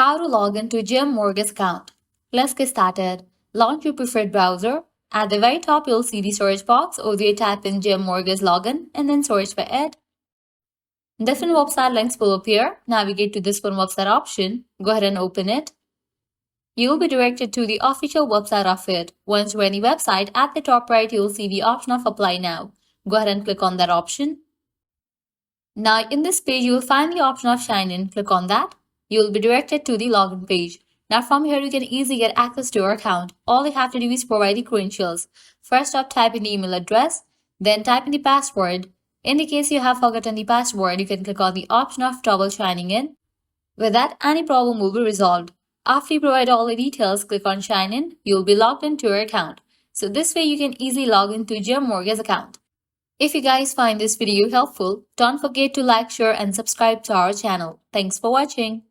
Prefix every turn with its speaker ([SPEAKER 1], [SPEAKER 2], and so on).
[SPEAKER 1] How to log into GM Mortgage account. Let's get started. Launch your preferred browser. At the very top, you'll see the search box. Over there, type in GM Mortgage login and then search for it. Different website links will appear. Navigate to this one website option. Go ahead and open it. You will be directed to the official website of it. Once you're in the website, at the top right, you'll see the option of Apply Now. Go ahead and click on that option. Now, in this page, you will find the option of Sign In. Click on that. You will be directed to the login page. Now, from here, you can easily get access to your account. All you have to do is provide the credentials. First up, type in the email address, then type in the password. In the case you have forgotten the password, you can click on the option of double signing in. With that, any problem will be resolved. After you provide all the details, click on Sign In. You will be logged into your account. So this way, you can easily log into GM Mortgage account. If you guys find this video helpful, don't forget to like, share, and subscribe to our channel. Thanks for watching.